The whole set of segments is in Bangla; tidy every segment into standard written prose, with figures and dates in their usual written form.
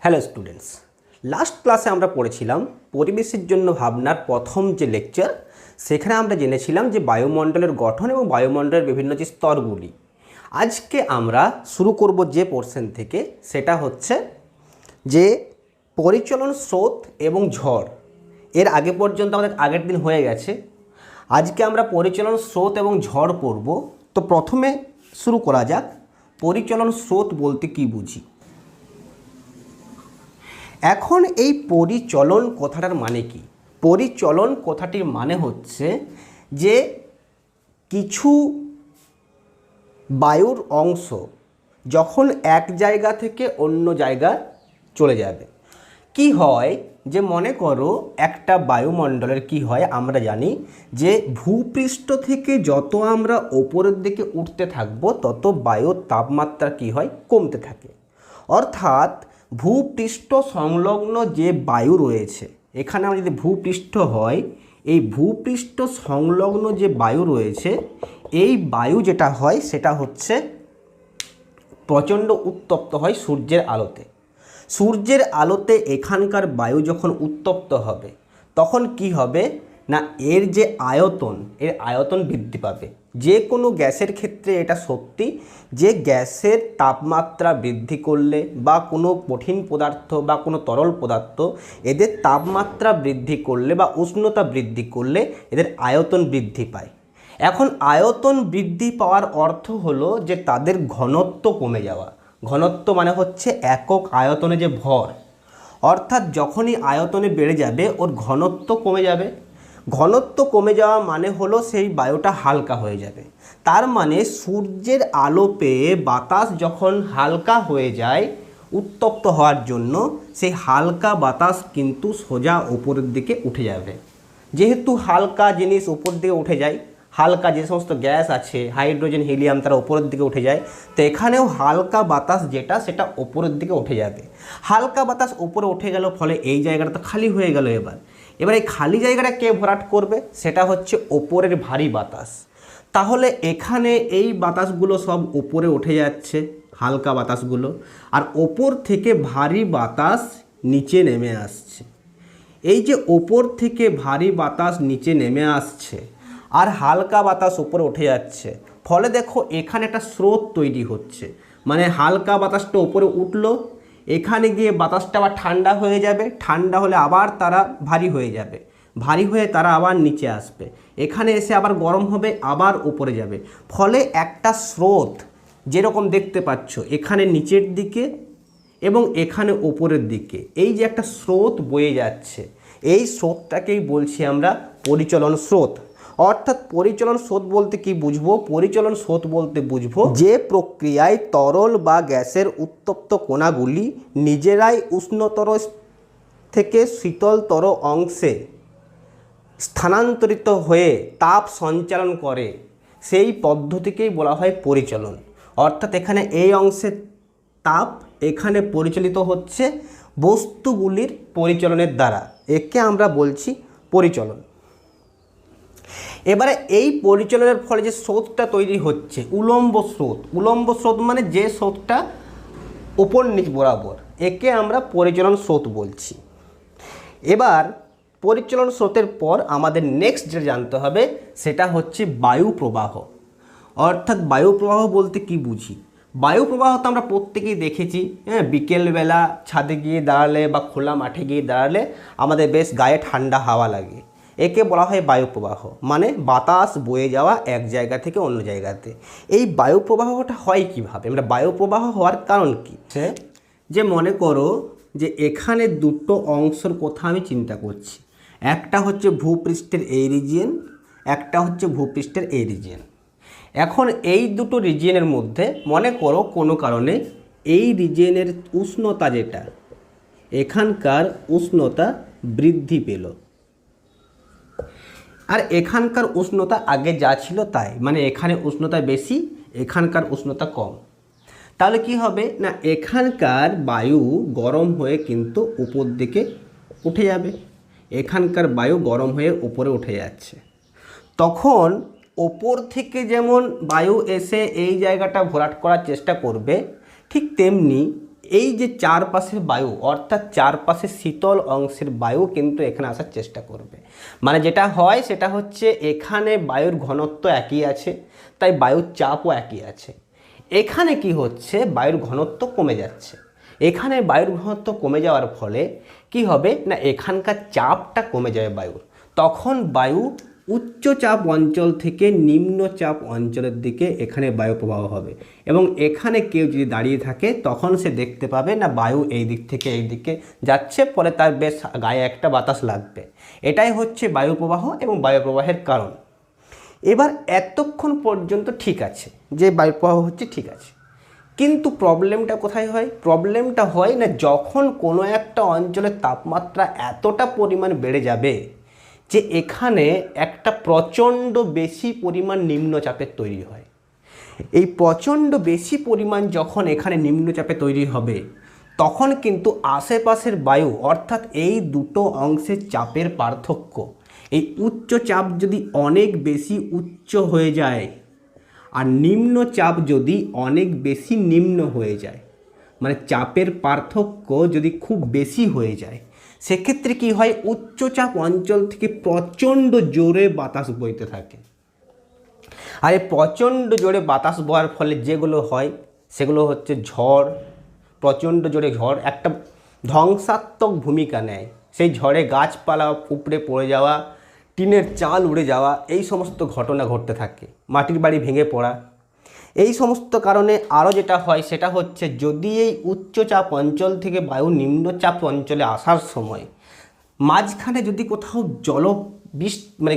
হ্যালো স্টুডেন্টস, লাস্ট ক্লাসে আমরা পড়েছিলাম পরিবেশের জন্য ভাবনার প্রথম যে লেকচার, সেখানে আমরা জেনেছিলাম যে বায়ুমণ্ডলের গঠন এবং বায়ুমণ্ডলের বিভিন্ন যে স্তরগুলি। আজকে আমরা শুরু করব যে পোর্শন থেকে, সেটা হচ্ছে যে পরিচলন স্রোত এবং ঝড়। এর আগে পর্যন্ত আমাদের আগের দিন হয়ে গেছে। আজকে আমরা পরিচলন স্রোত এবং ঝড় পড়ব। তো প্রথমে শুরু করা যাক, পরিচলন স্রোত বলতে কি বুঝি। এখন এই পরিচলন কথাটার মানে কি? পরিচলন কথাটির মানে হচ্ছে যে কিছু বায়ুর অংশ যখন এক জায়গা থেকে অন্য জায়গায় চলে যাবে। কি হয় যে মনে করো একটা বায়ুমণ্ডলের কি হয়, আমরা জানি যে ভূপৃষ্ঠ থেকে যত আমরা ওপরের দিকে উঠতে থাকবো তত বায়ুর তাপমাত্রা কি হয়, কমতে থাকে। অর্থাৎ ভূপৃষ্ঠ সংলগ্ন যে বায়ু রয়েছে, এখানে আমরা যদি ভূপৃষ্ঠ হয়, এই ভূপৃষ্ঠ সংলগ্ন যে বায়ু রয়েছে, এই বায়ু যেটা হয় সেটা হচ্ছে প্রচণ্ড উত্তপ্ত হয় সূর্যের আলোতে। সূর্যের আলোতে এখানকার বায়ু যখন উত্তপ্ত হবে তখন কি হবে না, এর যে আয়তন বৃদ্ধি পাবে। যে কোনো গ্যাসের ক্ষেত্রে এটা সত্যি যে গ্যাসের তাপমাত্রা বৃদ্ধি করলে বা কোনো কঠিন পদার্থ বা কোনো তরল পদার্থ এদের তাপমাত্রা বৃদ্ধি করলে বা উষ্ণতা বৃদ্ধি করলে এদের আয়তন বৃদ্ধি পায়। এখন আয়তন বৃদ্ধি পাওয়ার অর্থ হলো যে তাদের ঘনত্ব কমে যাওয়া। ঘনত্ব মানে হচ্ছে একক আয়তনে যে ভর, অর্থাৎ যখনই আয়তনে বেড়ে যাবে ওর ঘনত্ব কমে যাবে। ঘনত্ব কমে যাওয়া মানে হলো সেই বায়ুটা হালকা হয়ে যাবে। তার মানে সূর্যের আলো পেয়ে বাতাস যখন হালকা হয়ে যায় উত্তপ্ত হওয়ার জন্য, সেই হালকা বাতাস কিন্তু সোজা উপরের দিকে উঠে যাবে। যেহেতু হালকা জিনিস উপর দিকে উঠে যায়, হালকা যে সমস্ত গ্যাস আছে হাইড্রোজেন, হিলিয়াম, তারা উপরের দিকে উঠে যায়। তো এখানেও হালকা বাতাস যেটা সেটা উপরের দিকে উঠে যাবে। হালকা বাতাস উপরে উঠে গেল, ফলে এই জায়গাটা তো খালি হয়ে গেল। এবার এই খালি জায়গাটা কে ভরাট করবে? সেটা হচ্ছে ওপরের ভারী বাতাস। তাহলে এখানে এই বাতাসগুলো সব উপরে উঠে যাচ্ছে, হালকা বাতাসগুলো, আর ওপর থেকে ভারী বাতাস নিচে নেমে আসছে। এই যে ওপর থেকে ভারী বাতাস নিচে নেমে আসছে আর হালকা বাতাস উপরে উঠে যাচ্ছে, ফলে দেখো এখানে একটা স্রোত তৈরি হচ্ছে। মানে হালকা বাতাসটা উপরে উঠলো, এখানে গিয়ে বাতাসটা আবার ঠান্ডা হয়ে যাবে, ঠান্ডা হলে আবার তারা ভারী হয়ে যাবে, ভারী হয়ে তারা আবার নিচে আসবে, এখানে এসে আবার গরম হবে, আবার উপরে যাবে। ফলে একটা স্রোত যেরকম দেখতে পাচ্ছ এখানে নিচের দিকে এবং এখানে ওপরের দিকে, এই যে একটা স্রোত বয়ে যাচ্ছে, এই স্রোতটাকেই বলছি আমরা পরিচলন স্রোত। অর্থাৎ পরিচলন স্রোত বলতে কি বুঝবো? পরিচলন স্রোত বলতে বুঝবো যে প্রক্রিয়ায় তরল বা গ্যাসের উত্তপ্ত কণাগুলি নিজেরাই উষ্ণতর থেকে শীতলতর অংশে স্থানান্তরিত হয়ে তাপ সঞ্চালন করে, সেই পদ্ধতিকেই বলা হয় পরিচলন। অর্থাৎ এখানে এই অংশের তাপ এখানে পরিচালিত হচ্ছে বস্তুগুলির পরিচলনের দ্বারা, একে আমরা বলছি পরিচলন। এবারে এই পরিচলনের ফলে যে স্রোতটা তৈরি হচ্ছে উলম্ব স্রোত। উলম্ব স্রোত মানে যে স্রোতটা উপর নিচ বরাবর, একে আমরা পরিচলন স্রোত বলছি। এবার পরিচলন স্রোতের পর আমাদের নেক্সট যেটা জানতে হবে সেটা হচ্ছে বায়ু প্রবাহ। অর্থাৎ বায়ু প্রবাহ বলতে কি বুঝি? বায়ু প্রবাহ তো আমরা প্রত্যেকেই দেখেছি, বিকেলবেলা ছাদে গিয়ে দাঁড়ালে বা খোলা মাঠে গিয়ে দাঁড়ালে আমাদের বেশ গায়ে ঠান্ডা হাওয়া লাগে, একে বলা হয় বায়ু প্রবাহ। মানে বাতাস বয়ে যাওয়া এক জায়গা থেকে অন্য জায়গাতে। এই বায়ু প্রবাহটা হয় কিভাবে? আমরা বায়ু প্রবাহ হওয়ার কারণ কি? যে মনে করো যে এখানে দুটো অংশের কথা আমি চিন্তা করছি, একটা হচ্ছে ভূপৃষ্ঠের এই রিজিয়ন, একটা হচ্ছে ভূপৃষ্ঠের এই রিজিয়ন। এখন এই দুটো রিজিয়নের মধ্যে মনে করো কোনো কারণে এই রিজিয়নের উষ্ণতা যেটা, এখানকার উষ্ণতা বৃদ্ধি পেল আর এখানকার উষ্ণতা আগে যা ছিল তাই, মানে এখানে উষ্ণতা বেশি, এখানকার উষ্ণতা কম। তাহলে কি হবে না, এখানকার বায়ু গরম হয়ে কিন্তু উপর দিকে উঠে যাবে, এখানকার বায়ু গরম হয়ে উপরে উঠে যাচ্ছে। তখন ওপর থেকে যেমন বায়ু এসে এই জায়গাটা ভরাট করার চেষ্টা করবে, ঠিক তেমনি এই যে চারপাশের বায়ু অর্থাৎ চারপাশে শীতল অংশের বায়ু কিন্তু এখানে আসার চেষ্টা করবে। মানে যেটা হয় সেটা হচ্ছে এখানে বায়ুর ঘনত্ব একই আছে, তাই বায়ুর চাপও একই আছে। এখানে কি হচ্ছে, বায়ুর ঘনত্ব কমে যাচ্ছে। এখানে বায়ুর ঘনত্ব কমে যাওয়ার ফলে কি হবে না, এখানকার চাপটা কমে যাবে বায়ুর। তখন বায়ু উচ্চচাপ অঞ্চল থেকে নিম্নচাপ অঞ্চলের দিকে এখানে বায়ু প্রবাহ হবে, এবং এখানে কেউ যদি দাঁড়িয়ে থাকে তখন সে দেখতে পাবে না বায়ু এই দিক থেকে এই দিকে যাচ্ছে, ফলে তার বেশ গায়ে একটা বাতাস লাগবে। এটাই হচ্ছে বায়ু প্রবাহ এবং বায়ু প্রবাহের কারণ। এবার এতক্ষণ পর্যন্ত ঠিক আছে, যে বায়ু প্রবাহ হচ্ছে ঠিক আছে, কিন্তু প্রবলেমটা কোথায় হয়? প্রবলেমটা হয় না যখন কোনো একটা অঞ্চলের তাপমাত্রা এতটা পরিমাণ বেড়ে যাবে যে এখানে একটা প্রচণ্ড বেশি পরিমাণ নিম্নচাপের তৈরি হয়। এই প্রচণ্ড বেশি পরিমাণ যখন এখানে নিম্নচাপে তৈরি হবে, তখন কিন্তু আশেপাশের বায়ু অর্থাৎ এই দুটো অংশের চাপের পার্থক্য, এই উচ্চ চাপ যদি অনেক বেশি উচ্চ হয়ে যায় আর নিম্ন চাপ যদি অনেক বেশি নিম্ন হয়ে যায়, মানে চাপের পার্থক্য যদি খুব বেশি হয়ে যায়, সেক্ষেত্রে কি হয়, উচ্চচাপ অঞ্চল থেকে প্রচণ্ড জোরে বাতাস বইতে থাকে। আর এই প্রচণ্ড জোরে বাতাস বওয়ার ফলে যেগুলো হয় সেগুলো হচ্ছে ঝড়। প্রচণ্ড জোরে ঝড় একটা ধ্বংসাত্মক ভূমিকা নেয়। সেই ঝড়ে গাছপালা উপড়ে পড়ে যাওয়া, টিনের চাল উড়ে যাওয়া, এই সমস্ত ঘটনা ঘটতে থাকে, মাটির বাড়ি ভেঙে পড়া। এই সমস্ত কারণে আরও যেটা হয় সেটা হচ্ছে, যদি এই উচ্চচাপ অঞ্চল থেকে বায়ু নিম্নচাপ অঞ্চলে আসার সময় মাঝখানে যদি কোথাও মানে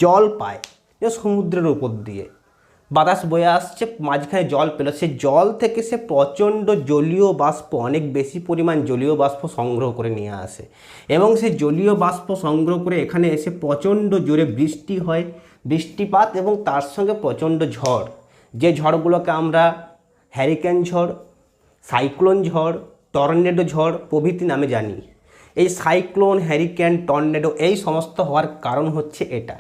জল পায়, সমুদ্রের উপর দিয়ে বাতাস বয়ে আসছে, মাঝখানে জল পেল, সে জল থেকে সে প্রচণ্ড জলীয় বাষ্প, অনেক বেশি পরিমাণ জলীয় বাষ্প সংগ্রহ করে নিয়ে আসে, এবং সে জলীয় বাষ্প সংগ্রহ করে এখানে এসে প্রচণ্ড জোরে বৃষ্টি হয়, বৃষ্টিপাত, এবং তার সঙ্গে প্রচণ্ড ঝড়। যে ঝড়গুলোকে আমরা হ্যারিকেন ঝড়, সাইক্লোন ঝড়, টর্নেডো ঝড় প্রভৃতি নামে জানি। এই সাইক্লোন, হ্যারিকেন, টর্নেডো এই সমস্ত হওয়ার কারণ হচ্ছে এটা,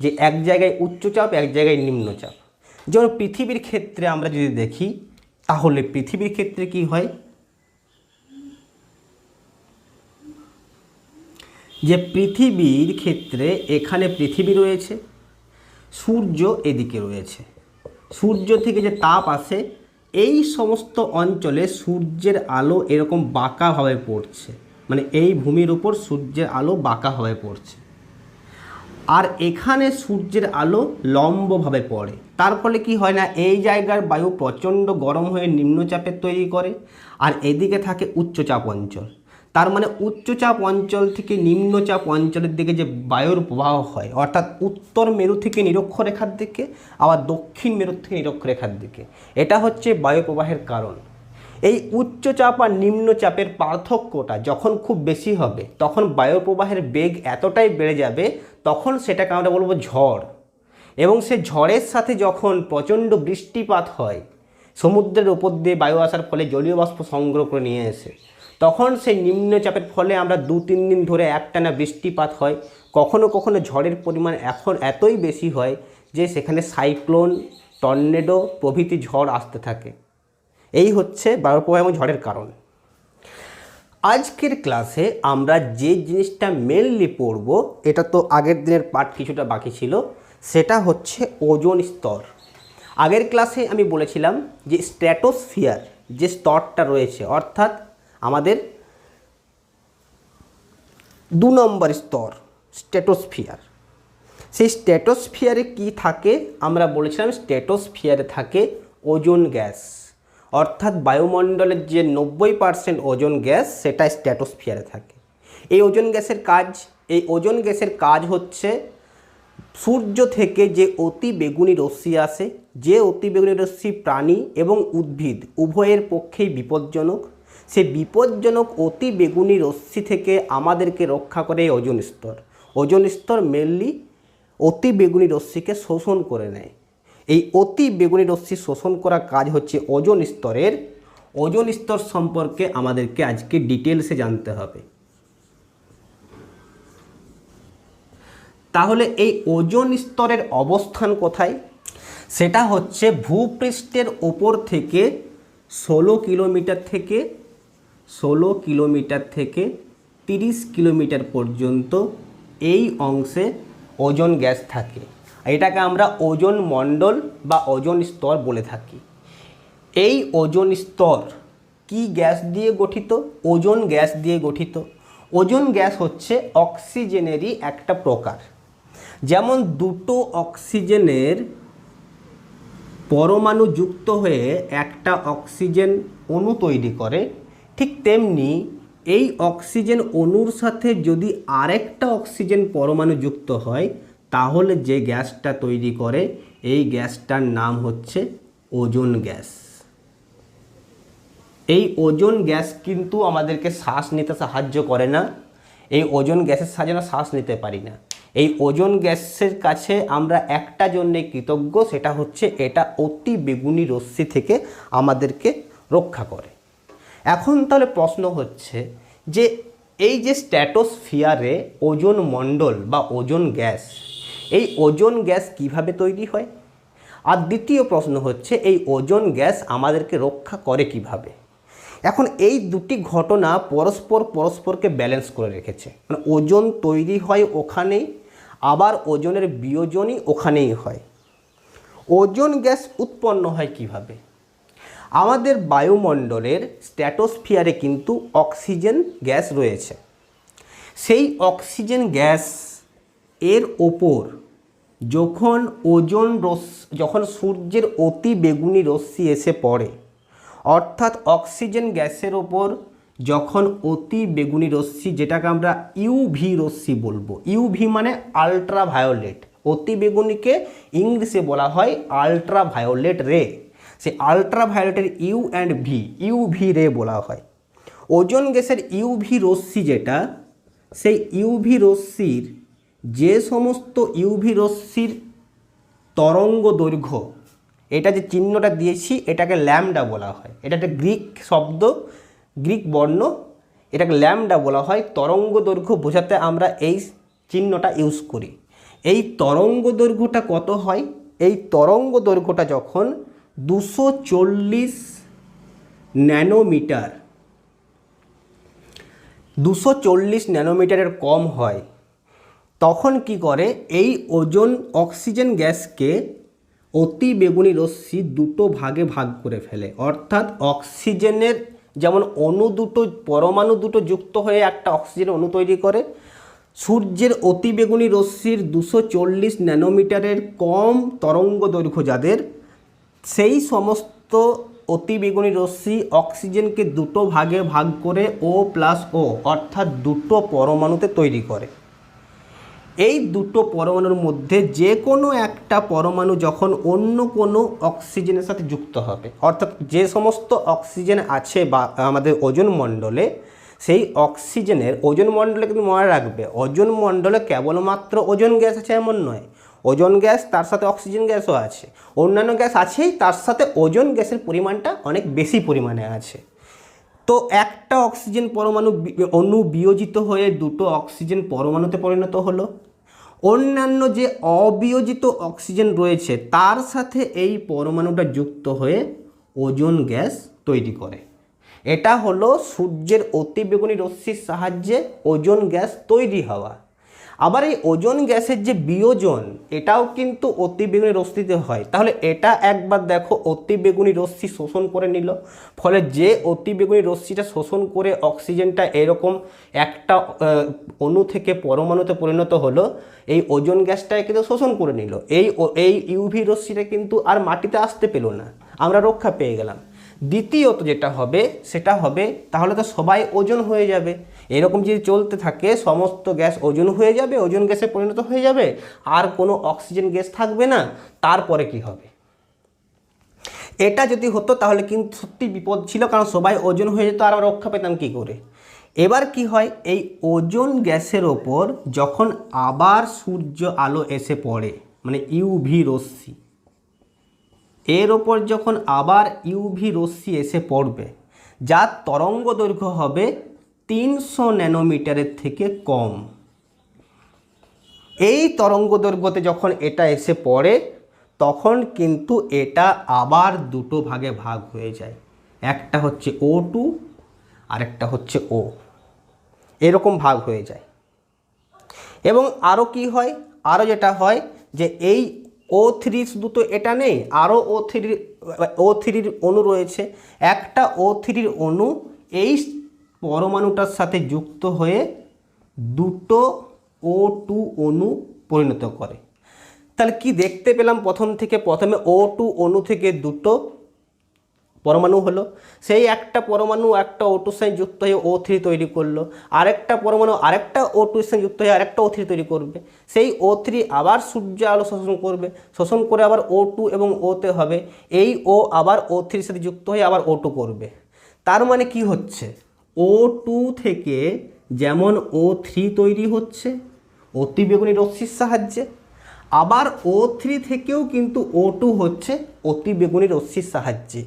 যে এক জায়গায় উচ্চচাপ এক জায়গায় নিম্নচাপ। যেমন পৃথিবীর ক্ষেত্রে আমরা যদি দেখি, তাহলে পৃথিবীর ক্ষেত্রে কি হয়, যে পৃথিবীর ক্ষেত্রে এখানে পৃথিবী রয়েছে, সূর্য এদিকে রয়েছে, সূর্য থেকে যে তাপ আসে এই সমস্ত অঞ্চলে সূর্যের আলো এরকম বাঁকাভাবে পড়ছে, মানে এই ভূমির উপর সূর্যের আলো বাঁকাভাবে পড়ছে, আর এখানে সূর্যের আলো লম্বভাবে পড়ে। তার ফলে কি হয় না, এই জায়গার বায়ু প্রচণ্ড গরম হয়ে নিম্নচাপের তৈরি করে, আর এদিকে থাকে উচ্চচাপ অঞ্চল। তার মানে উচ্চচাপ অঞ্চল থেকে নিম্নচাপ অঞ্চলের দিকে যে বায়ুর প্রবাহ হয়, অর্থাৎ উত্তর মেরু থেকে নিরক্ষরেখার দিকে, আবার দক্ষিণ মেরু থেকে নিরক্ষরেখার দিকে, এটা হচ্ছে বায়ু প্রবাহের কারণ। এই উচ্চচাপ আর নিম্নচাপের পার্থক্যটা যখন খুব বেশি হবে, তখন বায়ু প্রবাহের বেগ এতটাই বেড়ে যাবে, তখন সেটাকে আমরা বলবো ঝড়। এবং সে ঝড়ের সাথে যখন প্রচণ্ড বৃষ্টিপাত হয়, সমুদ্রের উপর দিয়ে বায়ু আসার ফলে জলীয় বাষ্প সংগ্রহ করে নিয়ে এসে, তখন সেই নিম্নচাপের ফলে আমরা 2-3 দিন ধরে একটানা বৃষ্টিপাত হয়। কখনো কখনো ঝড়ের পরিমাণ এখন এতই বেশি হয় যে সেখানে সাইক্লোন, টর্নেডো প্রভৃতি ঝড় আসতে থাকে। এই হচ্ছে বায়ু প্রবাহ এবং ঝড়ের কারণ। আজকের ক্লাসে আমরা যে জিনিসটা মেনলি পড়ব, এটা তো আগের দিনের পার্ট কিছুটা বাকি ছিল, সেটা হচ্ছে ওজোন স্তর। আগের ক্লাসে আমি বলেছিলাম যে স্ট্র্যাটোস্ফিয়ার যে স্তরটা রয়েছে, অর্থাৎ আমাদের 2 নম্বর স্তর স্ট্র্যাটোস্ফিয়ার, সেই স্ট্র্যাটোস্ফিয়ারে কি থাকে আমরা বলেছিলাম, স্ট্র্যাটোস্ফিয়ারে থাকে ওজোন গ্যাস, অর্থাৎ বায়ুমণ্ডলের যে 90% ওজোন গ্যাস সেটা স্ট্র্যাটোস্ফিয়ারে থাকে। এই ওজোন গ্যাসের কাজ হচ্ছে সূর্য থেকে যে অতি বেগুনি রশ্মি আসে, যে অতি বেগুনি রশ্মি প্রাণী এবং উদ্ভিদ উভয়ের পক্ষেই বিপজ্জনক, সেই বিপজ্জনক অতি বেগুনি রশ্মি থেকে আমাদেরকে রক্ষা করে এই ওজোন স্তর। ওজোন স্তর মেনলি অতি বেগুনি রশ্মিকে শোষণ করে নেয়। এই অতি বেগুনি রশ্মি শোষণ করার কাজ হচ্ছে ওজোন স্তরের। ওজোন স্তর সম্পর্কে আমাদেরকে আজকে ডিটেলসে জানতে হবে। তাহলে এই ওজোন স্তরের অবস্থান কোথায়? সেটা হচ্ছে ভূপৃষ্ঠের ওপর থেকে ষোলো কিলোমিটার থেকে 30 কিলোমিটার পর্যন্ত এই অংশে ওজোন গ্যাস থাকে। এটাকে আমরা ওজোন মণ্ডল বা ওজোন স্তর বলে থাকি। এই ওজোন স্তর কি গ্যাস দিয়ে গঠিত? ওজোন গ্যাস দিয়ে গঠিত। ওজোন গ্যাস হচ্ছে অক্সিজেনেরই একটা প্রকার। যেমন দুটো অক্সিজেনের পরমাণু যুক্ত হয়ে একটা অক্সিজেন অণু তৈরি করে, ঠিক তেমনি এই অক্সিজেন অণুর সাথে যদি আরেকটা অক্সিজেন পরমাণু যুক্ত হয় তাহলে যে গ্যাসটা তৈরি করে এই গ্যাসটার নাম হচ্ছে ওজোন গ্যাস। এই ওজোন গ্যাস কিন্তু আমাদেরকে শ্বাস নিতে সাহায্য করে না। এই ওজোন গ্যাসের সাহায্যে আমরা শ্বাস নিতে পারি না। এই ওজোন গ্যাসের কাছে আমরা একটা জন্যে কৃতজ্ঞ, সেটা হচ্ছে এটা অতি বেগুনি রশ্মি থেকে আমাদেরকে রক্ষা করে। এখন তাহলে প্রশ্ন হচ্ছে যে এই যে স্ট্র্যাটোস্ফিয়ারে ওজোন মণ্ডল বা ওজোন গ্যাস, এই ওজোন গ্যাস কিভাবে তৈরি হয়? আর দ্বিতীয় প্রশ্ন হচ্ছে এই ওজোন গ্যাস আমাদেরকে রক্ষা করে কিভাবে? এখন এই দুটি ঘটনা পরস্পরকে ব্যালেন্স করে রেখেছে। মানে ওজোন তৈরি হয় ওখানেই, আবার ওজোনের বিয়োজনই ওখানেই হয়। ওজোন গ্যাস উৎপন্ন হয় কিভাবে? আমাদের বায়ুমণ্ডলের স্ট্র্যাটোস্ফিয়ারে কিন্তু অক্সিজেন গ্যাস রয়েছে। সেই অক্সিজেন গ্যাস এর ওপর যখন সূর্যের অতি বেগুনি রশ্মি এসে পড়ে, অর্থাৎ অক্সিজেন গ্যাসের ওপর যখন অতি বেগুনি রশ্মি, যেটাকে আমরা ইউভি রশ্মি বলবো, ইউভি মানে আল্ট্রাভায়োলেট, অতি বেগুনিকে ইংলিশে বলা হয় আল্ট্রাভায়োলেট রে। সেই আল্ট্রাভায়োলেটের ইউ অ্যান্ড ভি, ইউভি রে বলা হয়। ওজোন গ্যাসের ইউভি রশ্মি যেটা, সেই ইউভি রশ্মির যে সমস্ত ইউভি রশ্মির তরঙ্গ দৈর্ঘ্য, এটা যে চিহ্নটা দিয়েছি এটাকে ল্যামডা বলা হয়। এটা একটা গ্রিক শব্দ, গ্রিক বর্ণ, এটাকে ল্যামডা বলা হয়। তরঙ্গ দৈর্ঘ্য বোঝাতে আমরা এই চিহ্নটা ইউজ করি। এই তরঙ্গ দৈর্ঘ্যটা কত হয়? এই তরঙ্গ দৈর্ঘ্যটা যখন 240 ন্যানোমিটার, 240 ন্যানোমিটারের কম হয়, তখন কি করে এই ওজোন অক্সিজেন গ্যাসকে অতি বেগুনি রশ্মি দুটো ভাগে ভাগ করে ফেলে। অর্থাৎ অক্সিজেনের যেমন অণু দুটো, পরমাণু দুটো যুক্ত হয়ে একটা অক্সিজেন অণু তৈরি করে, সূর্যের অতি বেগুনি রশ্মির 240 ন্যানোমিটারের কম তরঙ্গ দৈর্ঘ্য যাদের, সেই সমস্ত অতি বেগুনি রশ্মি অক্সিজেনকে দুটো ভাগে ভাগ করে O+O অর্থাৎ দুটো পরমাণুতে তৈরি করে। এই দুটো পরমাণুর মধ্যে যে কোনো একটা পরমাণু যখন অন্য কোনো অক্সিজেনের সাথে যুক্ত হবে, অর্থাৎ যে সমস্ত অক্সিজেন আছে বা আমাদের ওজোন মণ্ডলে, সেই অক্সিজেনের, ওজোন মণ্ডলে কিন্তু মনে রাখবে ওজোন মণ্ডলে কেবলমাত্র ওজোন গ্যাস আছে এমন নয়। ওজোন গ্যাস তার সাথে অক্সিজেন গ্যাসও আছে, অন্যান্য গ্যাস আছেই, তার সাথে ওজোন গ্যাসের পরিমাণটা অনেক বেশি পরিমাণে আছে। তো একটা অক্সিজেন পরমাণু অণু বিয়োজিত হয়ে দুটো অক্সিজেন পরমাণুতে পরিণত হলো। অন্যান্য যে অবিয়োজিত অক্সিজেন রয়েছে তার সাথে এই পরমাণুটা যুক্ত হয়ে ওজোন গ্যাস তৈরি করে। এটা হলো সূর্যের অতিবেগুনি রশ্মির সাহায্যে ওজোন গ্যাস তৈরি হওয়া। আবার এই ওজোন গ্যাসের যে বিয়োজন, এটাও কিন্তু অতিবেগুনি রশ্মিতে হয়। তাহলে এটা একবার দেখো, অতিবেগুনি রশ্মি শোষণ করে নিল, ফলে যে অতিবেগুনি রশ্মিটা শোষণ করে অক্সিজেনটা এরকম একটা অণু থেকে পরমাণুতে পরিণত হলো, এই ওজোন গ্যাসটাকে কিন্তু শোষণ করে নিল। এই ইউভি রশ্মিটা কিন্তু আর মাটিতে আসতে পেল না, আমরা রক্ষা পেয়ে গেলাম। দ্বিতীয়ত যেটা হবে সেটা হবে, তাহলে তো সবাই ওজন হয়ে যাবে। এরকম যদি চলতে থাকে সমস্ত গ্যাস ওজন হয়ে যাবে, ওজন গ্যাসে পরিণত হয়ে যাবে, আর কোনো অক্সিজেন গ্যাস থাকবে না। তারপরে কি হবে? এটা যদি হতো তাহলে কিন্তু সত্যি বিপদ ছিল, কারণ সবাই ওজন হয়ে যেত আর আমরা রক্ষা পেতাম কী করে? এবার কি হয়, এই ওজন গ্যাসের ওপর যখন আবার সূর্য আলো এসে পড়ে, মানে ইউভি রশ্মি, এর ওপর যখন আবার ইউভি রশ্মি এসে পড়বে, যার তরঙ্গ দৈর্ঘ্য হবে 300 ন্যানোমিটারের থেকে কম, এই তরঙ্গ দৈর্ঘ্যতে যখন এটা এসে পড়ে তখন কিন্তু এটা আবার দুটো ভাগে ভাগ হয়ে যায়। একটা হচ্ছে O2 আরেকটা হচ্ছে O, এরকম ভাগ হয়ে যায়। এবং আরও কি হয়, আরও যেটা হয় যে এই O3 শুধু তো এটা নেই, আরও O3 অণু রয়েছে। একটা O3 অণু এই পরমাণুটার সাথে যুক্ত হয়ে দুটো O2 অণু পরিণত করে। তাহলে কি দেখতে পেলাম, প্রথমে O2 অণু থেকে দুটো পরমাণু হলো, সেই একটা পরমাণু একটা O2 সঙ্গে যুক্ত হয়ে O3 তৈরি করলো, আরেকটা পরমাণু আরেকটা O2 সঙ্গে যুক্ত হয়ে আরেকটা O3 তৈরি করবে, সেই O3 আবার সূর্য আলো শোষণ করবে, শোষণ করে আবার O2 এবং Oতে হবে, এই O আবার O3 সাথে যুক্ত হয়ে আবার O2 করবে। তার মানে কি হচ্ছে, O2 থেকে যেমন O3 তৈরি হচ্ছে অতিবেগুনি রশ্মির সাহায্যে, আবার O3 থেকেও কিন্তু O2 হচ্ছে অতিবেগুনি রশ্মির সাহায্যে।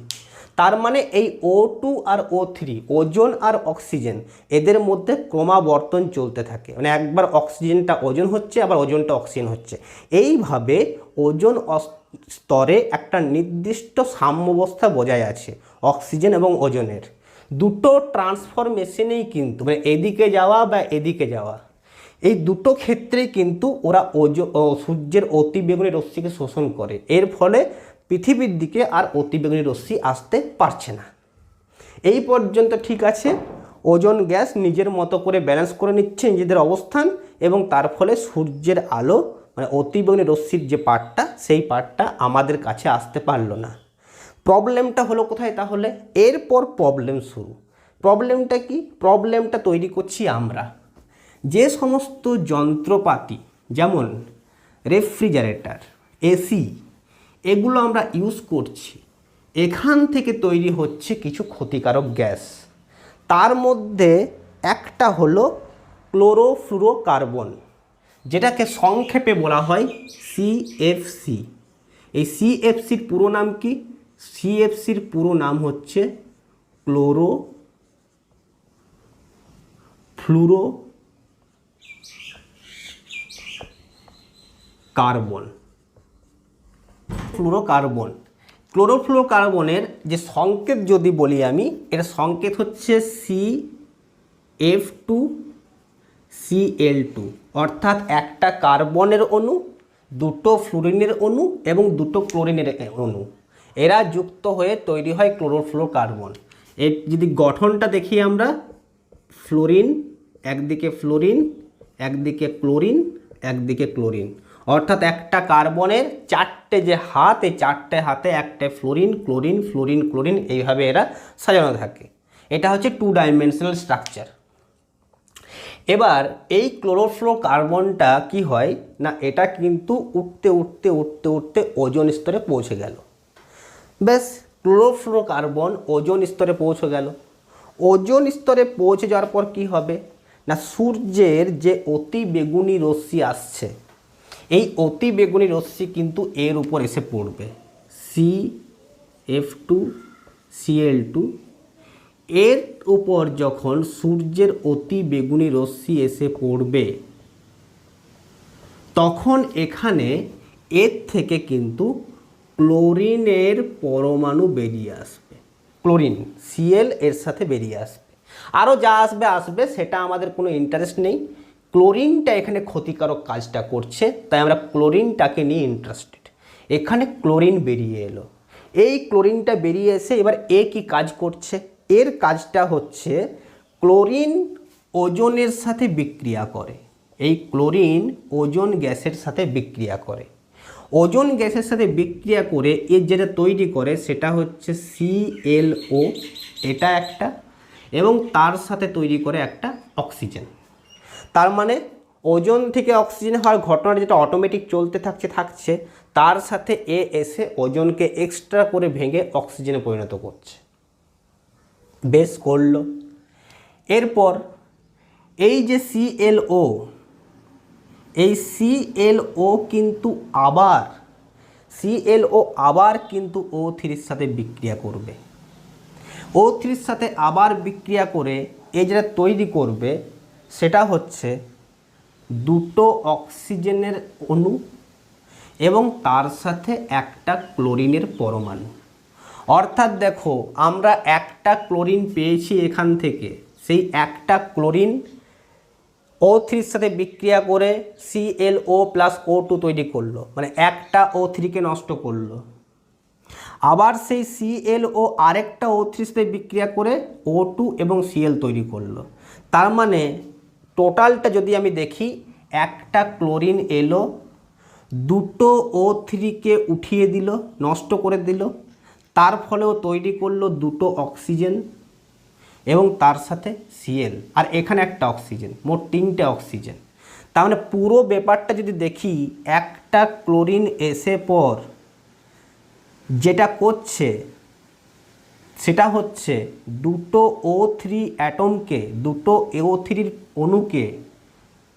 তার মানে এই O2 আর O3, ওজন আর অক্সিজেন, এদের মধ্যে ক্রমাবর্তন চলতে থাকে, মানে একবার অক্সিজেনটা ওজন হচ্ছে আবার ওজনটা অক্সিজেন হচ্ছে। এইভাবে ওজন স্তরে একটা নির্দিষ্ট সাম্যাবস্থা বজায় আছে অক্সিজেন এবং ওজনের। দুটো ট্রান্সফরমেশনেই কিন্তু, মানে এদিকে যাওয়া বা এদিকে যাওয়া, এই দুটো ক্ষেত্রেই কিন্তু ওরা সূর্যের অতিবেগুনি রশ্মিকে শোষণ করে। এর ফলে পৃথিবীর দিকে আর অতিবেগুনি রশ্মি আসতে পারছে না। এই পর্যন্ত ঠিক আছে, ওজোন গ্যাস নিজের মতো করে ব্যালেন্স করে নিচ্ছে নিজেদের অবস্থান, এবং তার ফলে সূর্যের আলো মানে অতিবেগুনি রশ্মির যে পার্টটা, সেই পার্টটা আমাদের কাছে আসতে পারলো না। প্রবলেমটা হলো কোথায় তাহলে? এরপর প্রবলেম শুরু। প্রবলেমটা কি? প্রবলেমটা তৈরি করছি আমরা। যে সমস্ত যন্ত্রপাতি যেমন রেফ্রিজারেটর, এসি, এগুলো আমরা ইউজ করছি, এখান থেকে তৈরি হচ্ছে কিছু ক্ষতিকারক গ্যাস। তার মধ্যে একটা হলো ক্লোরোফ্লুরোকার্বন, যেটাকে সংক্ষেপে বলা হয় সিএফসি। এই সিএফসির পুরো নাম কি? সিএফসির পুরো নাম হচ্ছে ক্লোরোফ্লুরোকার্বন। ক্লোরোফ্লুরোকার্বনের যে সংকেত যদি বলি আমি, এর সংকেত হচ্ছে CF2Cl2, অর্থাৎ একটা কার্বনের অণু, দুটো ফ্লুরিনের অণু এবং দুটো ক্লোরিনের অণু, এরা যুক্ত হয়ে তৈরি হয় ক্লোরোফ্লুরোকার্বন। এর যদি গঠনটা দেখি আমরা, ফ্লোরিন একদিকে, ফ্লোরিন একদিকে, ক্লোরিন একদিকে, ক্লোরিন, অর্থাৎ একটা কার্বনের চারটে যে হাত, এই চারটে হাতে একটা ফ্লোরিন, ক্লোরিন, ফ্লোরিন, ক্লোরিন, এইভাবে এরা সাজানো থাকে। এটা হচ্ছে 2 ডাইমেনশনাল স্ট্রাকচার। এবার এই ক্লোরোফ্লুরোকার্বনটা কি হয় না, এটা কিন্তু উঠতে উঠতে উঠতে উঠতে ওজোন স্তরে পৌঁছে গেল। বেশ, ক্লোরোফ্লুরোকার্বন ওজোন স্তরে পৌঁছে গেল। ওজোন স্তরে পৌঁছে যাওয়ার পর কি হবে না, সূর্যের যে অতি বেগুনি রশ্মি আসছে, এই অতি বেগুনি রশ্মি কিন্তু এর উপর এসে পড়বে, CF2Cl2। এর উপর যখন সূর্যের অতি বেগুনি রশ্মি এসে পড়বে, তখন এখানে এর থেকে কিন্তু ক্লোরিনের পরমাণু বেরিয়ে আসবে। ক্লোরিন Cl এর সাথে বেরিয়ে আসবে। আরও যা আসবে আসবে, সেটা আমাদের কোনো ইন্টারেস্ট নেই। ক্লোরিনটা এখানে ক্ষতিকারক কাজটা করছে, তাই আমরা ক্লোরিনটাকে নিয়ে ইন্টারেস্টেড। এখানে ক্লোরিন বেরিয়ে এলো। এই ক্লোরিনটা বেরিয়ে এসে এবার এ কি কাজ করছে? এর কাজটা হচ্ছে ক্লোরিন ওজোনের সাথে বিক্রিয়া করে। এই ক্লোরিন ওজোন গ্যাসের সাথে বিক্রিয়া করে। ওজোন গ্যাসের সাথে বিক্রিয়া করে এর যেটা তৈরি করে সেটা হচ্ছে ClO, এটা একটা, এবং তার সাথে তৈরি করে একটা অক্সিজেন। তার মানে ওজোন থেকে অক্সিজেন হওয়ার ঘটনাটা যেটা অটোমেটিক চলতে থাকছে, তার সাথে এ এসে ওজোনকে এক্সট্রা করে ভেঙে অক্সিজেনে পরিণত করছে। বেশ করলো। এরপর এই যে ClO, এই ClO কিন্তু আবার কিন্তু O3-র সাথে বিক্রিয়া করবে। O3-র সাথে আবার বিক্রিয়া করে এই যেটা তৈরি করবে সেটা হচ্ছে দুটো অক্সিজেনের অণু এবং তার সাথে একটা ক্লোরিনের পরমাণু। অর্থাৎ দেখো আমরা একটা ক্লোরিন পেয়েছি এখান থেকে, সেই একটা ক্লোরিন O3 সাথে বিক্রিয়া করে ClO+O2 তৈরি করলো, মানে একটা O3কে নষ্ট করলো। আবার সেই ClO আরেকটা O3 সাথে বিক্রিয়া করে O2 এবং Cl তৈরি করলো। তার মানে টোটালটা যদি আমি দেখি, একটা ক্লোরিন এলো, দুটো O3কে উঠিয়ে দিল, নষ্ট করে দিল, তার ফলেও তৈরি করলো দুটো অক্সিজেন এবং তার সাথে Cl, আর এখানে একটা অক্সিজেন, মোট তিনটে অক্সিজেন। তার মানে পুরো ব্যাপারটা যদি দেখি, একটা ক্লোরিন এসে পর যেটা করছে সেটা হচ্ছে দুটো O3 অ্যাটমকে, দুটো O3 অণুকে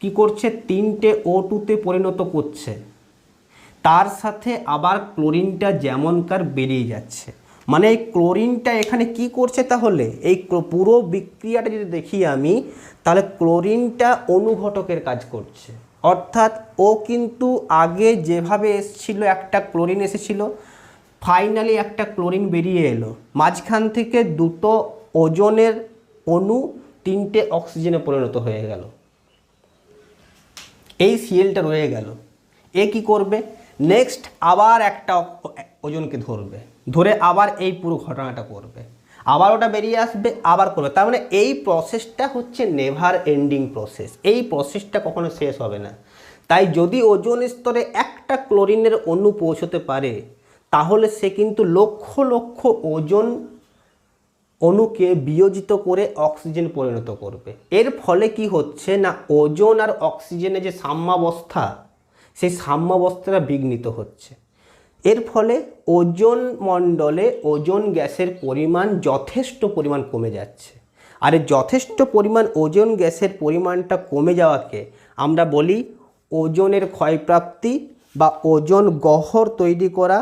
কি করছে, তিনটে O2তে পরিণত করছে, তার সাথে আবার ক্লোরিনটা যেমনকার বেরিয়ে যাচ্ছে। মানে এই ক্লোরিনটা এখানে কি করছে, তাহলে এই পুরো বিক্রিয়াটা যদি দেখি আমি, তাহলে ক্লোরিনটা অনুঘটকের কাজ করছে। অর্থাৎ ও কিন্তু আগে যেভাবে এসেছিল, একটা ক্লোরিন এসেছিল, ফাইনালি একটা ক্লোরিন বেরিয়ে এলো, মাঝখান থেকে দুটো ওজনের অণু তিনটে অক্সিজেনে পরিণত হয়ে গেল, এই Clটা রয়ে গেল। এ কি করবে, নেক্সট আবার একটা ওজনকে ধরবে, ধরে আবার এই পুরো ঘটনাটা করবে, আবার ওটা বেরিয়ে আসবে, আবার করবে। তার মানে এই প্রসেসটা হচ্ছে নেভার এন্ডিং প্রসেস, এই প্রসেসটা কখনো শেষ হবে না। তাই যদি ওজোন স্তরে একটা ক্লোরিনের অণু পৌঁছতে পারে, তাহলে সে কিন্তু লক্ষ লক্ষ ওজোন অণুকে বিয়োজিত করে অক্সিজেন পরিণত করবে। এর ফলে কি হচ্ছে না, ওজোন আর অক্সিজেনের যে সাম্যাবস্থা, সেই সাম্যাবস্থাটা বিঘ্নিত হচ্ছে। এর ফলে ওজোন মণ্ডলে ওজোন গ্যাসের পরিমাণ যথেষ্ট পরিমাণ কমে যাচ্ছে। আর এই যথেষ্ট পরিমাণ ওজোন গ্যাসের পরিমাণটা কমে যাওয়াকে আমরা বলি ওজোনের ক্ষয়প্রাপ্তি বা ওজোন গহ্বর তৈরি করা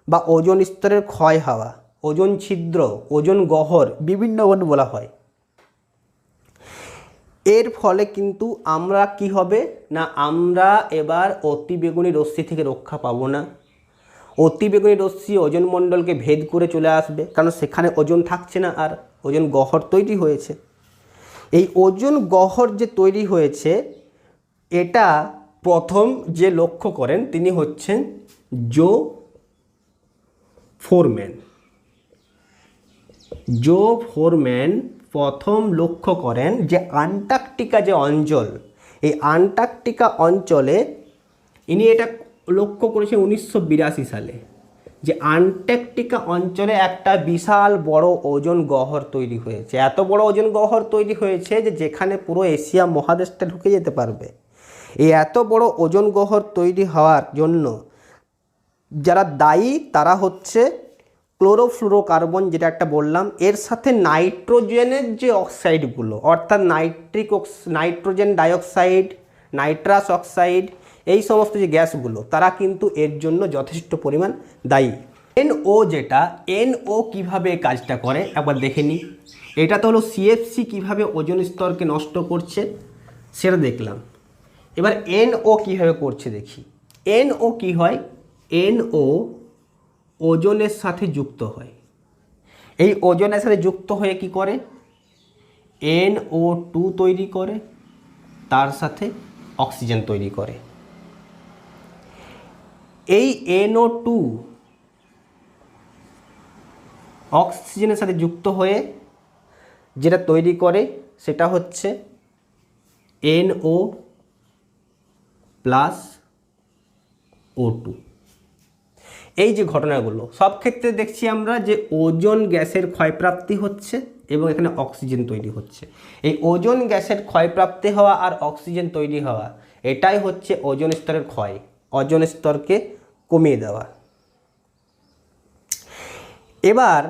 বা ওজোন স্তরের ক্ষয় হওয়া, ওজোন ছিদ্র, ওজোন গহ্বর, বিভিন্নভাবে বলা হয়। এর ফলে কিন্তু আমরা কি হবে না, আমরা এবার অতিবেগুনি রশ্মি থেকে রক্ষা পাবো না। অতিবেগুনি রশ্মি ওজোন মণ্ডলকে ভেদ করে চলে আসবে, কারণ সেখানে ওজোন থাকছে না, আর ওজোন গহ্বর তৈরি হয়েছে। এই ওজোন গহ্বর যে তৈরি হয়েছে, এটা প্রথম যে লক্ষ্য করেন তিনি হচ্ছেন জো ফোরম্যান। জো ফোরম্যান প্রথম লক্ষ্য করেন যে আন্টার্কটিকা যে অঞ্চল, এই আন্টার্কটিকা অঞ্চলে ইনি এটা লক্ষ্য করেছেন 1982 সালে, যে আন্টার্কটিকা অঞ্চলে একটা বিশাল বড় ওজোন গহ্বর তৈরি হয়েছে। এত বড় ওজোন গহ্বর তৈরি হয়েছে যে যেখানে পুরো এশিয়া মহাদেশটা ঢুকে যেতে পারবে। এই এত বড় ওজোন গহ্বর তৈরি হওয়ার জন্য যারা দায়ী তারা হচ্ছে ক্লোরোফ্লুরোকার্বন, যেটা একটা বললাম, এর সাথে নাইট্রোজেনের যে অক্সাইডগুলো, অর্থাৎ নাইট্রোজেন ডাইঅক্সাইড, নাইট্রাস অক্সাইড, এই সমস্ত যে গ্যাসগুলো, তারা কিন্তু এর জন্য যথেষ্ট পরিমাণ দায়ী। NO যেটা, NO কিভাবে কাজটা করে একবার দেখে নিই। এটা তো হলো CFC কিভাবে ওজোন স্তরকে নষ্ট করছে সেটা দেখলাম। এবার NO কিভাবে করছে দেখি। NO কি হয়, NO ওজনের সাথে যুক্ত হয়। এই ওজনের সাথে যুক্ত হয়ে কি করে, NO2 তৈরি করে, তার সাথে অক্সিজেন তৈরি করে। এই NO2 অক্সিজেনের সাথে যুক্ত হয়ে যেটা তৈরি করে সেটা হচ্ছে NO+O2। এই যে ঘটনাগুলো সব ক্ষেত্রে দেখছি আমরা যে ওজোন গ্যাসের ক্ষয়প্রাপ্তি হচ্ছে এবং এখানে অক্সিজেন তৈরি হচ্ছে। এই ওজোন গ্যাসের ক্ষয়প্রাপ্তি হওয়া আর অক্সিজেন তৈরি হওয়া, এটাই হচ্ছে ওজোন স্তরের ক্ষয়, ওজোন স্তরকে কমিয়ে দেওয়া। এবার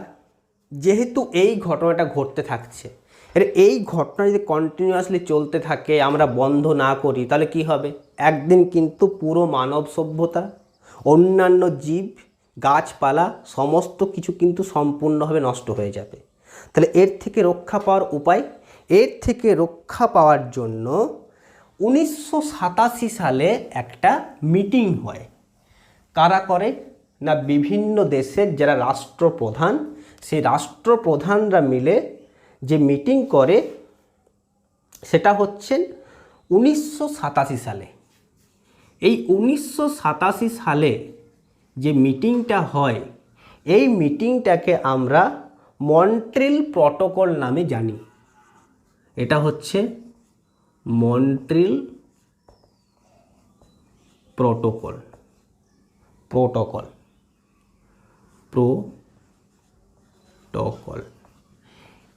যেহেতু এই ঘটনাটা ঘটতে থাকছে, এই ঘটনা যদি কন্টিনিউয়াসলি চলতে থাকে, আমরা বন্ধ না করি, তাহলে কি হবে, একদিন কিন্তু পুরো মানব সভ্যতা, অন্যান্য জীব, গাছপালা, সমস্ত কিছু কিন্তু সম্পূর্ণভাবে নষ্ট হয়ে যাবে। তাহলে এর থেকে রক্ষা পাওয়ার উপায়, এর থেকে রক্ষা পাওয়ার জন্য 1987 সালে একটা মিটিং হয়। কারা করে না বিভিন্ন দেশের যারা রাষ্ট্রপ্রধান, সেই রাষ্ট্রপ্রধানরা মিলে যে মিটিং করে সেটা হচ্ছে 1987 সালে। এই 1987 সালে যে মিটিংটা হয়, এই মিটিংটাকে আমরা মন্ট্রিল প্রটোকল নামে জানি। এটা হচ্ছে মন্ট্রিল প্রটোকল।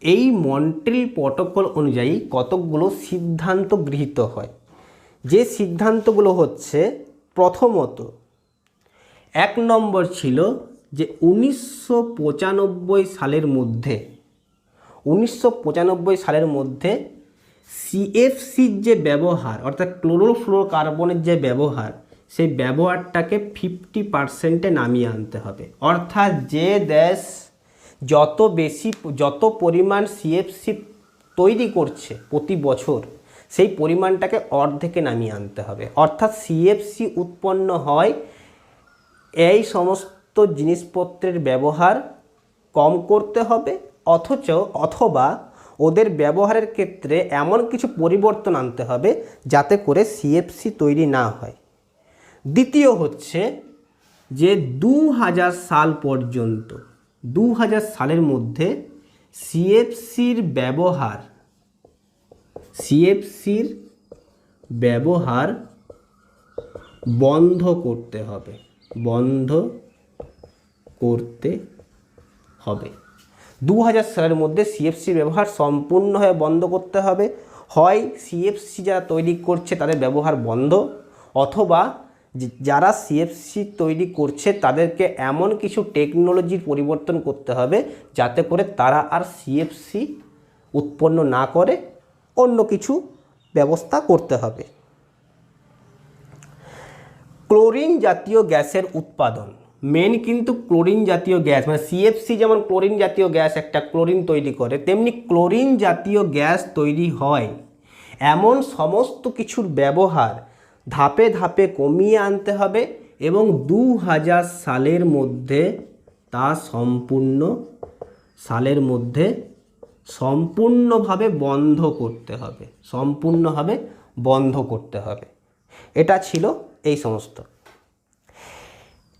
এই মন্ট্রিল প্রটোকল অনুযায়ী কতকগুলো সিদ্ধান্ত গৃহীত হয়। যে সিদ্ধান্তগুলো হচ্ছে, প্রথমত 1 নম্বর ছিল যে 1995 সালের মধ্যে সিএফসির যে ব্যবহার, অর্থাৎ ক্লোরোফ্লোরোকার্বনের যে ব্যবহার, সেই ব্যবহারটাকে 50%-এ নামিয়ে আনতে হবে। অর্থাৎ যে দেশ যত পরিমাণ সিএফসি তৈরি করছে প্রতি বছর, সেই পরিমাণটাকে অর্ধেকে নামিয়ে আনতে হবে। অর্থাৎ সিএফসি উৎপন্ন হয়, এই সমস্ত জিনিসপত্রের ব্যবহার কম করতে হবে, অথবা ওদের ব্যবহারের ক্ষেত্রে এমন কিছু পরিবর্তন আনতে হবে যাতে করে সিএফসি তৈরি না হয়। দ্বিতীয় হচ্ছে যে 2000 সাল পর্যন্ত, 2000 সালের মধ্যে সিএফসির ব্যবহার বন্ধ করতে হবে। 2000 সালের মধ্যে সিএফসির ব্যবহার সম্পূর্ণভাবে বন্ধ করতে হবে। হয় সিএফসি যারা তৈরি করছে তাদের ব্যবহার বন্ধ, অথবা যারা সিএফসি তৈরি করছে তাদেরকে এমন কিছু টেকনোলজির পরিবর্তন করতে হবে যাতে করে তারা আর সিএফসি উৎপন্ন না করে, অন্য কিছু ব্যবস্থা করতে হবে। ক্লোরিন জাতীয় গ্যাসের উৎপাদন, মেন কিন্তু ক্লোরিন জাতীয় গ্যাস, মানে সিএফসি যেমন ক্লোরিন জাতীয় গ্যাস একটা ক্লোরিন তৈরি করে, তেমনি ক্লোরিন জাতীয় গ্যাস তৈরি হয় এমন সমস্ত কিছুর ব্যবহার ধাপে ধাপে কমিয়ে আনতে হবে এবং 2000 সালের মধ্যে তা সম্পূর্ণভাবে বন্ধ করতে হবে। এটা ছিল এই সমস্ত।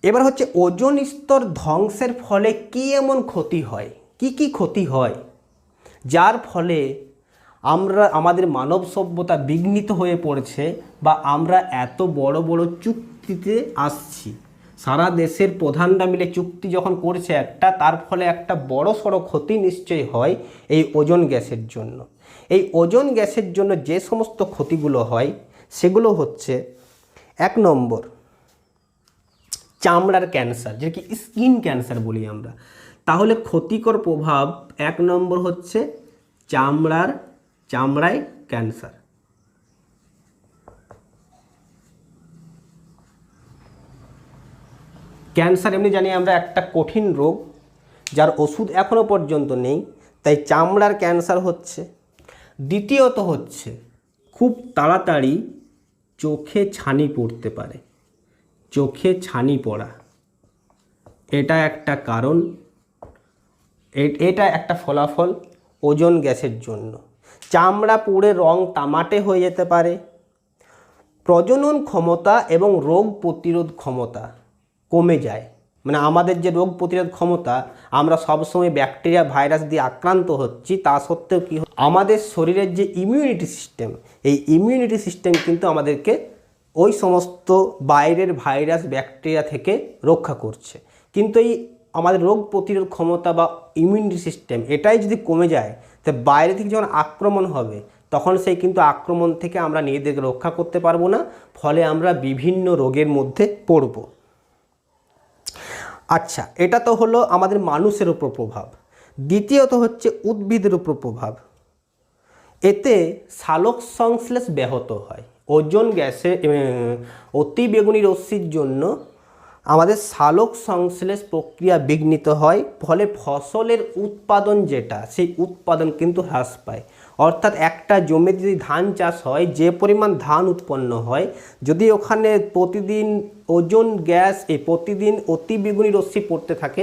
এবার হচ্ছে ওজোন স্তর ধ্বংসের ফলে কি এমন ক্ষতি হয়, কি ক্ষতি হয় যার ফলে আমাদের মানব সভ্যতা বিঘ্নিত হয়ে পড়েছে, বা আমরা এত বড় বড় চুক্তিতে আসছি। সারা দেশের প্রধানরা মিলে চুক্তি যখন করছে একটা, তার ফলে একটা বড় সড়ো ক্ষতি নিশ্চয়ই হয় এই ওজোন গ্যাসের জন্য। এই ওজোন গ্যাসের জন্য যে সমস্ত ক্ষতিগুলো হয় সেগুলো হচ্ছে, 1 নম্বর চামড়ার ক্যান্সার, যেটা কি স্কিন ক্যান্সার বলি আমরা। তাহলে ক্ষতিকর প্রভাব 1 নম্বর হচ্ছে চামড়ায় ক্যান্সার। ক্যান্সার এমনি জানি আমরা একটা কঠিন রোগ, যার ওষুধ এখনও পর্যন্ত নেই, তাই চামড়ার ক্যান্সার হচ্ছে। দ্বিতীয়ত হচ্ছে খুব তাড়াতাড়ি চোখে ছানি পড়তে পারে, চোখে ছানি পড়া, এটা একটা কারণ, এটা একটা ফলাফল ওজোন গ্যাসের জন্য। চামড়া পুড়ে রং তামাটে হয়ে যেতে পারে। প্রজনন ক্ষমতা এবং রোগ প্রতিরোধ ক্ষমতা কমে যায়, মানে আমাদের যে রোগ প্রতিরোধ ক্ষমতা, আমরা সবসময় ব্যাকটেরিয়া ভাইরাস দিয়ে আক্রান্ত হচ্ছি, তা সত্ত্বেও কি আমাদের শরীরের যে ইমিউনিটি সিস্টেম, এই ইমিউনিটি সিস্টেম কিন্তু আমাদেরকে ওই সমস্ত বাইরের ভাইরাস ব্যাকটেরিয়া থেকে রক্ষা করছে। কিন্তু এই আমাদের রোগ প্রতিরোধ ক্ষমতা বা ইমিউনিটি সিস্টেম এটাই যদি কমে যায়, তো বাইরে থেকে যখন আক্রমণ হবে তখন সেই কিন্তু আক্রমণ থেকে আমরা নিজেদেরকে রক্ষা করতে পারবো না, ফলে আমরা বিভিন্ন রোগের মধ্যে পড়ব। আচ্ছা, এটা তো হলো আমাদের মানুষের উপর প্রভাব। দ্বিতীয়ত হচ্ছে উদ্ভিদের উপর প্রভাব। এতে সালোক সংশ্লেষ ব্যাহত হয়। ওজোন গ্যাসে অতি বেগুনি রশ্মির জন্য আমাদের সালোক সংশ্লেষ প্রক্রিয়া বিঘ্নিত হয়, ফলে ফসলের উৎপাদন যেটা, সেই উৎপাদন কিন্তু হ্রাস পায়। অর্থাৎ একটা জমিতে যদি ধান চাষ হয়, যে পরিমাণ ধান উৎপন্ন হয়, যদি ওখানে প্রতিদিন ওজোন গ্যাস প্রতিদিন অতি বেগুনি রশ্মি পড়তে থাকে,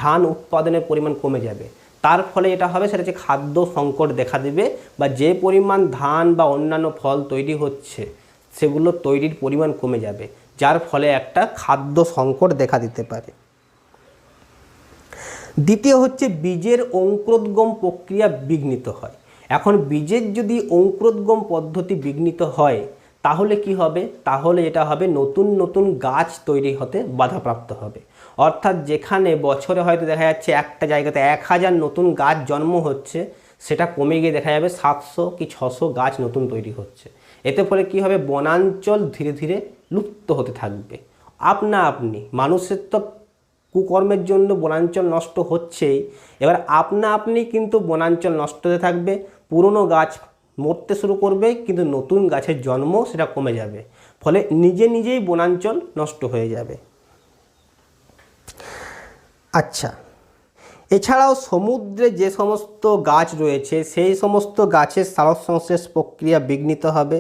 ধান উৎপাদনের পরিমাণ কমে যাবে। তার ফলে এটা হবে, সেটা হচ্ছে খাদ্য সংকট দেখা দেবে, বা যে পরিমাণ ধান বা অন্যান্য ফল তৈরি হচ্ছে সেগুলো তৈরির পরিমাণ কমে যাবে, যার ফলে একটা খাদ্য সংকট দেখা দিতে পারে। দ্বিতীয় হচ্ছে বীজের অঙ্কুরোদ্গম প্রক্রিয়া বিঘ্নিত হয়। এখন বীজের যদি অঙ্কুরোদ্গম পদ্ধতি বিঘ্নিত হয় তাহলে কি হবে? তাহলে এটা হবে নতুন নতুন গাছ তৈরি হতে বাধাপ্রাপ্ত হবে। অর্থাৎ যেখানে বছরে হয়তো দেখা যাচ্ছে একটা জায়গাতে 1000 নতুন গাছ জন্ম হচ্ছে, সেটা কমে গিয়ে দেখা যাবে 700 কি 600 গাছ নতুন তৈরি হচ্ছে। এতে ফলে কি হবে? বনাঞ্চল ধীরে ধীরে লুপ্ত হতে থাকবে। আপনি মানুষের তো কুকর্মের জন্য বনাঞ্চল নষ্ট হচ্ছেই, এবার আপনি কিন্তু বনাঞ্চল নষ্ট হতে থাকবে, পুরনো গাছ মরতে শুরু করবে, কিন্তু নতুন গাছের জন্ম সেটা কমে যাবে, ফলে নিজে নিজেই বনাঞ্চল নষ্ট হয়ে যাবে। আচ্ছা, এছাড়াও সমুদ্রে যে সমস্ত গাছ রয়েছে সেই সমস্ত গাছের সালোকসংশ্লেষ প্রক্রিয়া বিঘ্নিত হবে।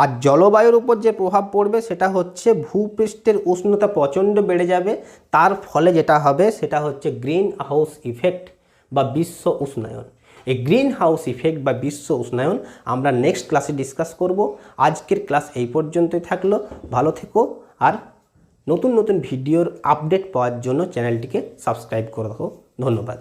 আর জলবায়ুর উপর যে প্রভাব পড়বে সেটা হচ্ছে ভূপৃষ্ঠের উষ্ণতা প্রচণ্ড বেড়ে যাবে। তার ফলে যেটা হবে সেটা হচ্ছে গ্রিন হাউস ইফেক্ট বা বিশ্ব উষ্ণায়ন। এই গ্রিন হাউস ইফেক্ট বা বিশ্ব উষ্ণায়ন আমরা নেক্সট ক্লাসে ডিসকাস করব। আজকের ক্লাস এই পর্যন্তই থাকলো। ভালো থেকো, আর নতুন নতুন ভিডিওর আপডেট পাওয়ার জন্য চ্যানেলটিকে সাবস্ক্রাইব করে রাখো। ধন্যবাদ।